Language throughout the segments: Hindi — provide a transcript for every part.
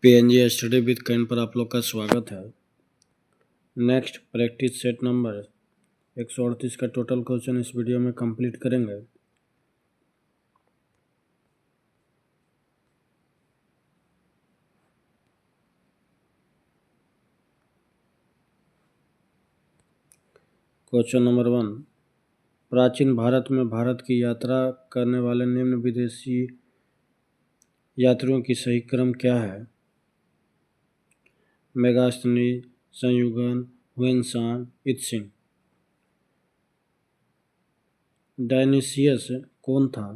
पीएनजी स्टडी विद कैन पर आप लोग का स्वागत है। नेक्स्ट प्रैक्टिस सेट नंबर 138 का टोटल क्वेश्चन इस वीडियो में कंप्लीट करेंगे। क्वेश्चन नंबर 1, प्राचीन भारत में भारत की यात्रा करने वाले निम्न विदेशी यात्रियों की सही क्रम क्या है? Megasthenes, संयुगन, Hiuen Tsang, Itsing. डायनिसियस कौन था?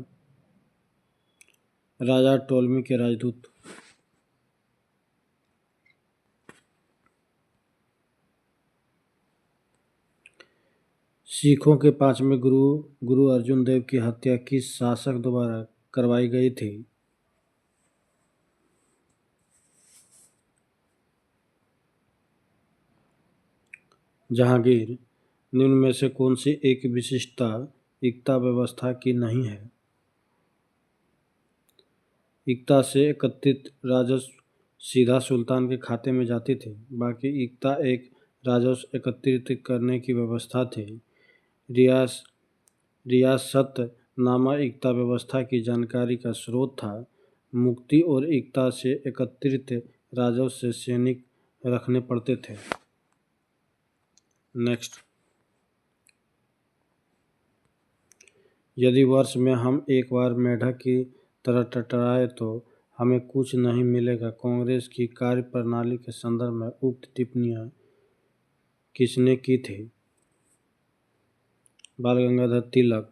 राजा टोलमी के राजदूत। सिखों के पांचवें गुरु गुरु अर्जुन देव की हत्या किस शासक द्वारा करवाई गई थी? जहांगीर। निम्न में से कौन सी एक विशिष्टता इक्ता व्यवस्था की नहीं है? इक्ता से एकत्रित राजस्व सीधा सुल्तान के खाते में जाती थी, बाकी इक्ता एक राजस्व एकत्रित करने की व्यवस्था थी। रियासतनामा इक्ता व्यवस्था की जानकारी का स्रोत था। मुक्ति और इक्ता से एकत्रित राजस्व से सैनिक रखने पड़ते थे। नेक्स्ट, यदि वर्ष में हम एक बार मेढक की तरह टटराए तो हमें कुछ नहीं मिलेगा। कांग्रेस की कार्यप्रणाली के संदर्भ में उक्त टिप्पणियां किसने की थी? बाल गंगाधर तिलक।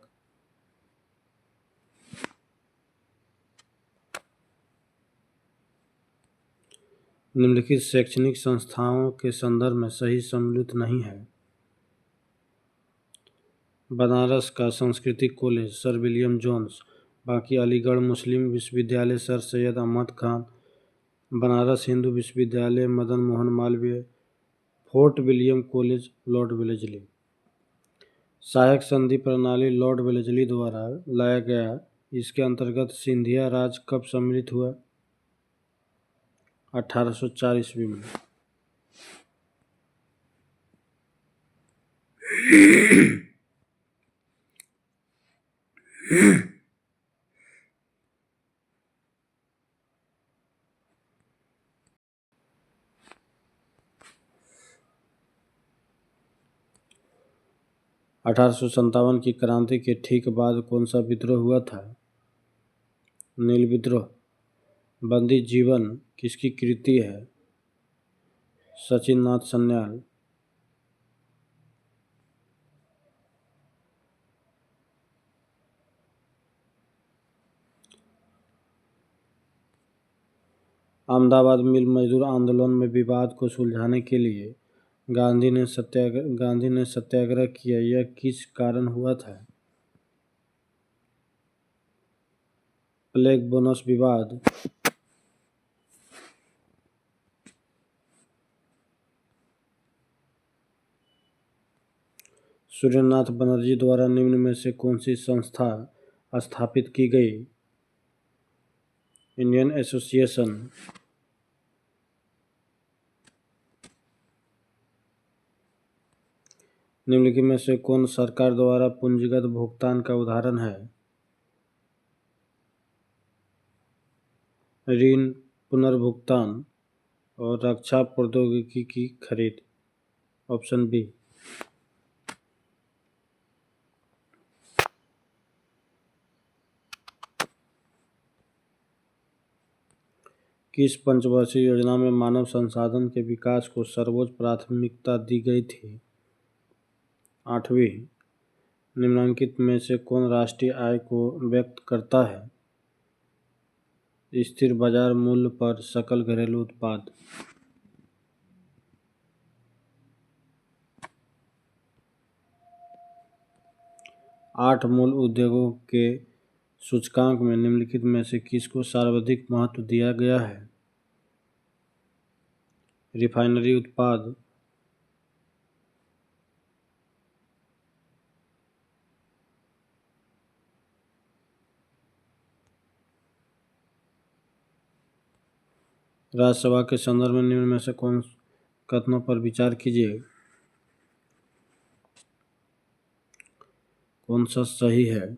निम्नलिखित शैक्षणिक संस्थाओं के संदर्भ में सही सम्मिलित नहीं है। बनारस का सांस्कृतिक कॉलेज सर विलियम जोन्स, बाकी अलीगढ़ मुस्लिम विश्वविद्यालय सर सैयद अहमद खान, बनारस हिंदू विश्वविद्यालय Madan Mohan Malviya, fort William college Lord Wellesley. सहायक संधि प्रणाली लॉर्ड वेलेस्ली द्वारा लाया गया। इसके अंतर्गत सिंधिया राज कब सम्मिलित हुआ? 1804 ईस्वी में। 1857 की क्रांति के ठीक बाद कौन सा विद्रोह हुआ था? नील विद्रोह। बंदी जीवन किसकी कृति है? सचिन नाथ सन्याल। अहमदाबाद मिल मजदूर आंदोलन में विवाद को सुलझाने के लिए गांधी ने सत्याग्रह किया। यह किस कारण हुआ था? प्लेग बोनस विवाद। सूर्यनाथ बनर्जी द्वारा निम्न में से कौन सी संस्था स्थापित की गई? Indian association. निम्नलिखित में से कौन सरकार द्वारा पूंजीगत भुगतान का उदाहरण है? ऋण पुनर्भुगतान और रक्षा प्रौद्योगिकी की खरीद। Option B. किस पंचवर्षीय योजना में मानव संसाधन के विकास को सर्वोच्च प्राथमिकता दी गई थी? 8वीं। निम्नलिखित में से कौन राष्ट्रीय आय को व्यक्त करता है? स्थिर बाजार मूल्य पर सकल घरेलू उत्पाद। आठ मूल उद्योगों के सूचकांक में निम्नलिखित में से किसको सर्वाधिक महत्व दिया गया है? रिफाइनरी उत्पाद। राज्यसभा के संदर्भ में निम्न में से कौन कथनों पर विचार कीजिए। कौन सा सही है।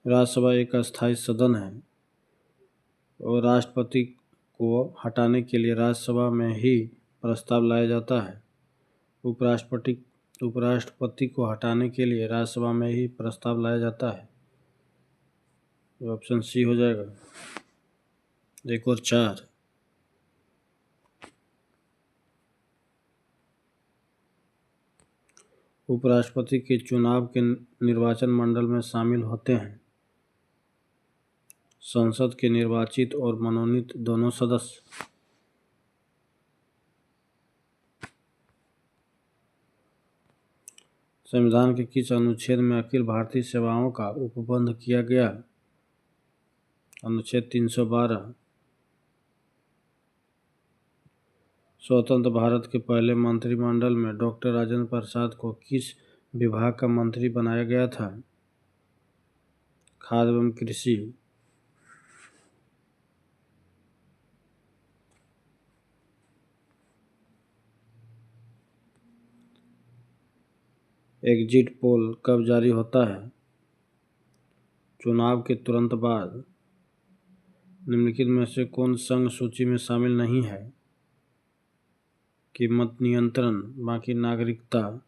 राज्यसभा एक अस्थायी सदन है और राष्ट्रपति को हटाने के लिए राज्यसभा में ही प्रस्ताव लाया जाता है। उपराष्ट्रपति को हटाने के लिए राज्यसभा में ही प्रस्ताव लाया जाता है। ऑप्शन सी हो जाएगा। 1 और 4। उपराष्ट्रपति के चुनाव के निर्वाचन मंडल में शामिल होते हैं संसद के निर्वाचित और मनोनीत दोनों सदस्य। संविधान के किस अनुच्छेद में अखिल भारतीय सेवाओं का उपबंध किया गया। अनुच्छेद 312। स्वतंत्र भारत के पहले मंत्रिमंडल में डॉक्टर राजेंद्र प्रसाद को किस विभाग का मंत्री बनाया गया था। खाद्य एवं कृषि। एग्जिट पोल कब जारी होता है। चुनाव के तुरंत बाद। निम्नलिखित में से कौन संघ सूची में शामिल नहीं है। कीमत नियंत्रण, बाकी नागरिकता,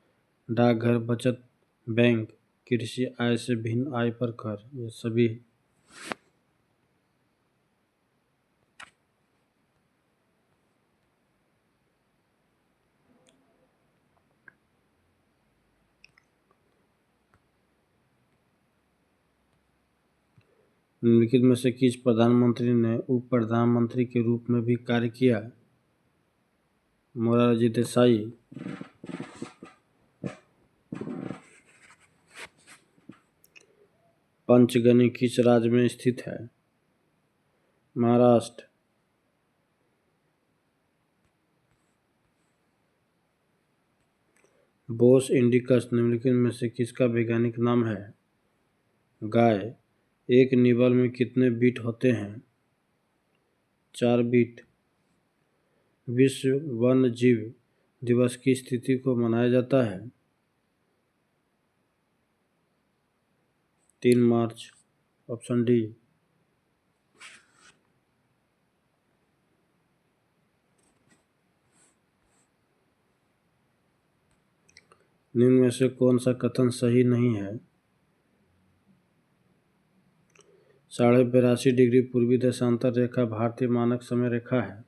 डाकघर बचत बैंक, कृषि आय से भिन्न आय पर कर। ये सभी। निम्नलिखित में से किस प्रधानमंत्री ने उप प्रधानमंत्री के रूप में भी कार्य किया। मोरारजी देसाई। पंचगनी किस राज्य में स्थित है। महाराष्ट्र। बोस इंडिकस निम्नलिखित में से किसका वैज्ञानिक नाम है। गाय। एक निबल में कितने बीट होते हैं। 4 बीट। विश्व वन्य जीव दिवस की तिथि को मनाया जाता है। 3 मार्च। Option D. निम्न में से कौन सा कथन सही नहीं है। 82.5 डिग्री पूर्वी देशांतर रेखा भारतीय मानक समय रेखा है।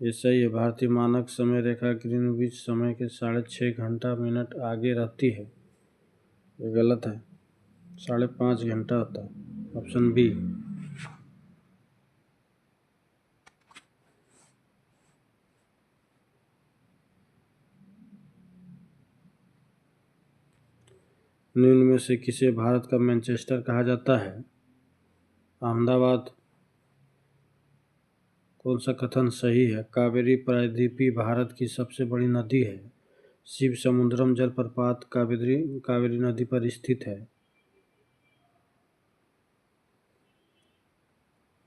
ये सही है। भारतीय मानक समय रेखा ग्रीनविच समय के 6.5 घंटा मिनट आगे रहती है। ये गलत है। 5.5 घंटा होता है। Option B. निम्न में से किसे भारत का मैनचेस्टर कहा जाता है। अहमदाबाद। कौन सा कथन सही है। कावेरी प्रायद्वीपीय भारत की सबसे बड़ी नदी है। शिव समुद्रम जलप्रपात कावेरी नदी पर स्थित है।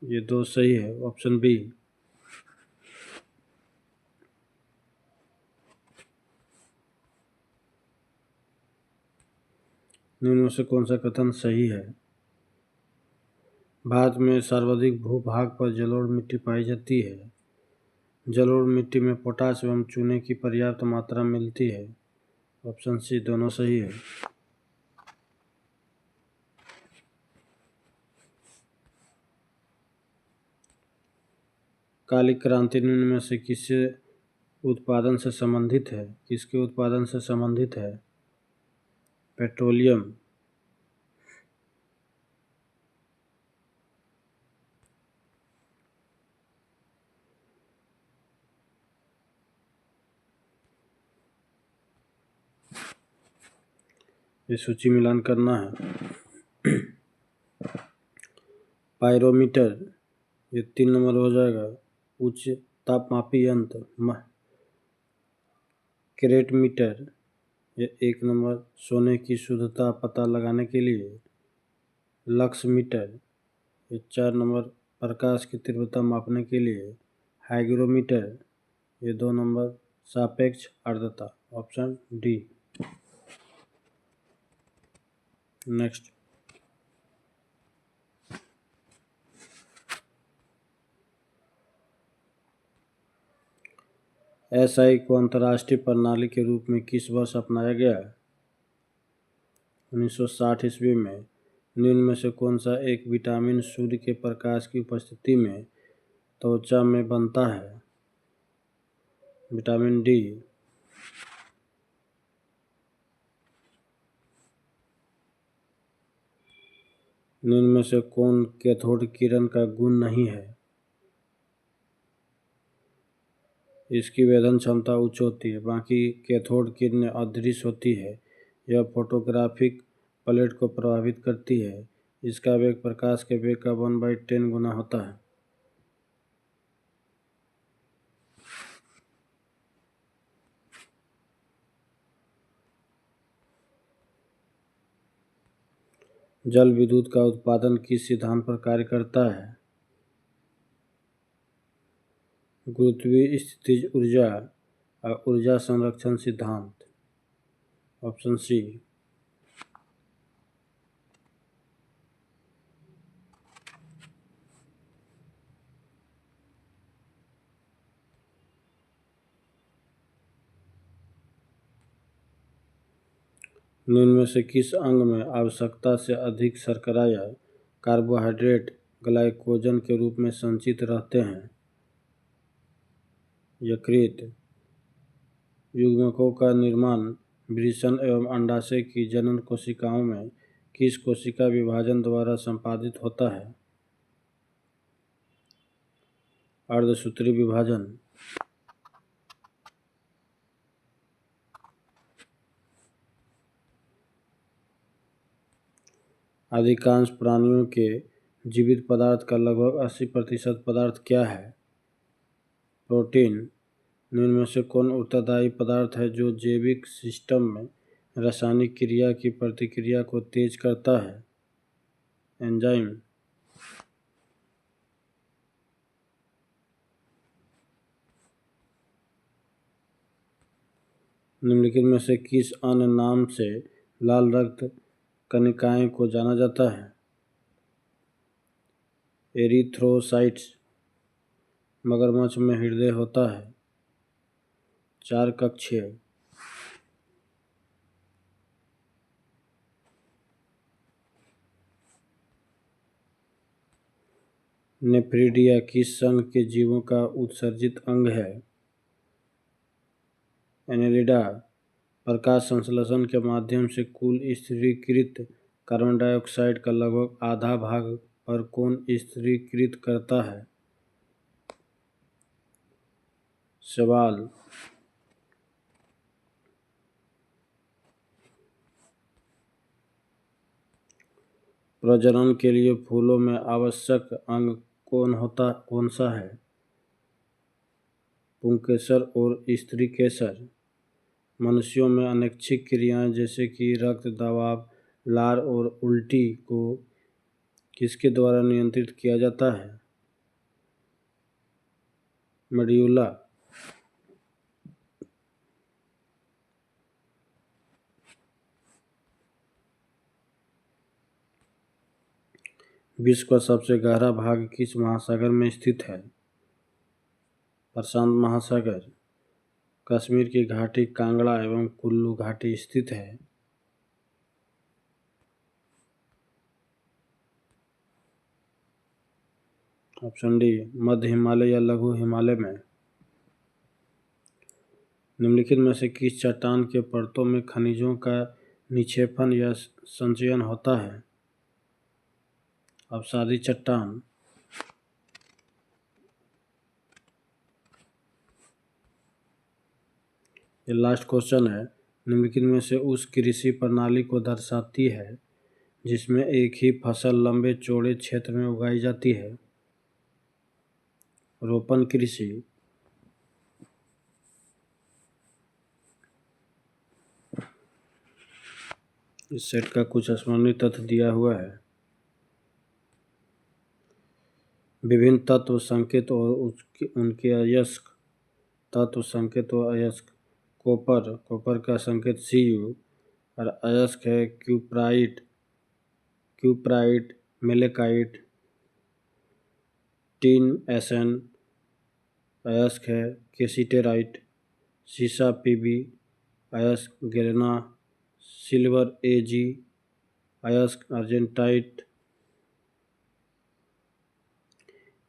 ये 2 सही है। Option B. निम्न में से कौन सा कथन सही है। भारत में सर्वाधिक भूभाग पर जलोढ़ मिट्टी पाई जाती है। जलोढ़ मिट्टी में पोटाश एवं चूने की पर्याप्त मात्रा मिलती है। ऑप्शन सी दोनों सही है। काली क्रांति निम्न में से किसके उत्पादन से संबंधित है। पेट्रोलियम। ये सूची मिलान करना है। पायरोमीटर ये 3 नंबर हो जाएगा। उच्च तापमापी यंत्र। कैरेटमीटर ये 1 नंबर सोने की शुद्धता पता लगाने के लिए। लक्स मीटर ये 4 नंबर प्रकाश की तीव्रता मापने के लिए? हाइग्रोमीटर। ये 2 नंबर। सापेक्ष आर्द्रता, ऑप्शन डी। नेक्स्ट। एसआई को अंतर्राष्ट्रीय प्रणाली के रूप में किस वर्ष अपनाया गया? 1960 ईस्वी में। निम्न में से कौन सा एक विटामिन सूर्य के प्रकाश की उपस्थिति में त्वचा में बनता है? Vitamin D. निम्न में से कौन कैथोड किरण का गुण नहीं है? इसकी वेधन क्षमता उच्च होती है, बाकी कैथोड किरणें अदृश्य होती है। यह फोटोग्राफिक प्लेट को प्रभावित करती है। इसका वेग प्रकाश के वेग का 1/10 गुना होता है। जल विद्युत का उत्पादन किस सिद्धांत पर कार्य करता है? गुरुत्वीय स्थितिज ऊर्जा और ऊर्जा संरक्षण सिद्धांत, ऑप्शन सी। निम्न में से किस अंग में आवश्यकता से अधिक शर्करा या कार्बोहाइड्रेट ग्लाइकोजन के रूप में संचित रहते हैं? यकृत। युग्मकों का निर्माण वृषण एवं अंडाशय की जनन कोशिकाओं में किस कोशिका विभाजन द्वारा संपादित होता है? अर्धसूत्री विभाजन। अधिकांश प्राणियों के जीवित पदार्थ का लगभग 80% पदार्थ क्या है? प्रोटीन। निम्न में से कौन उत्तरदायी पदार्थ है जो जैविक सिस्टम में रासायनिक क्रिया की प्रतिक्रिया को तेज करता है? एंजाइम। निम्नलिखित में से किस अन्य नाम से लाल रक्त कणिकाएं को जाना जाता है? एरिथ्रोसाइट्स। मगरमच्छ में हृदय होता है। 4 कक्षीय। नेफ्रिडिया किस संघ के जीवों का उत्सर्जित अंग है? एनेलिडा। प्रकाश संश्लेषण के माध्यम से कुल स्थिरीकृत कार्बन डाइऑक्साइड का लगभग आधा भाग पर कौन स्थिरीकृत करता है? शैवाल। प्रजनन के लिए फूलों में आवश्यक अंग कौन सा है? पुंकेसर और स्त्रीकेसर। मनुष्यों में अनैच्छिक क्रियाएं जैसे कि रक्त दबाव, लार और उल्टी को किसके द्वारा नियंत्रित किया जाता है? मेड्यूला। विश्व का सबसे गहरा भाग किस महासागर में स्थित है? प्रशांत महासागर। कश्मीर की घाटी कांगड़ा एवं कुल्लू घाटी स्थित है। ऑप्शन डी, मध्य हिमालय या लघु हिमालय में। निम्नलिखित में से किस चट्टान के परतों में खनिजों का निक्षेपण या संचयन होता है? अवसादी चट्टान। ये लास्ट क्वेश्चन है। निम्नलिखित में से उस कृषि प्रणाली को दर्शाती है जिसमें एक ही फसल लंबे चौड़े क्षेत्र में उगाई जाती है? रोपण कृषि। इस सेट का कुछ स्मरणीय तथ्य दिया हुआ है। विभिन्न तत्व संकेत और उनके अयस्क। तत्व संकेत और अयस्क। कॉपर का संकेत Cu और अयस्क है क्यूप्राइट, मेलेकाइट, टिन Sn, अयस्क है केसिटेराइट, सीसा Pb, अयस्क गेलेना, सिल्वर Ag, अयस्क अर्जेंटाइट,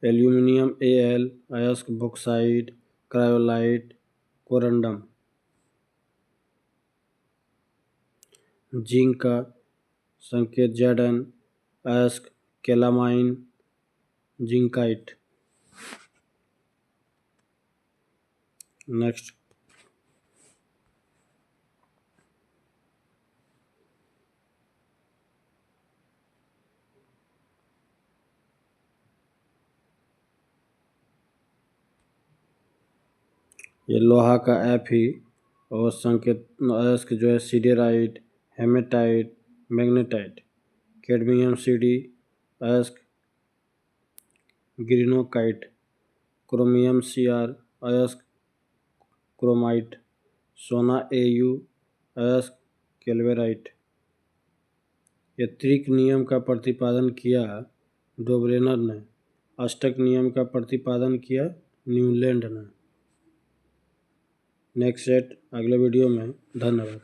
एल्यूमिनियम Al, अयस्क बॉक्साइट, क्रायोलाइट, कोरंडम। जिंक का संकेत Zn, अयस्क कैलामाइन, जिंकाइट। नेक्स्ट, ये लोहा का Fe और संकेत अयस्क जो है siderite, hematite, magnetite. Cadmium Cd, अयस्क ग्रीनोकाइट, क्रोमियम Cr, अयस्क क्रोमाइट, सोना Au, अयस्क कैल्वेराइट। ये त्रिक नियम का प्रतिपादन किया डोब्रेनर ने, अष्टक नियम का प्रतिपादन किया न्यूलैंड ने। नेक्स्ट सेट अगले वीडियो में। धन्यवाद।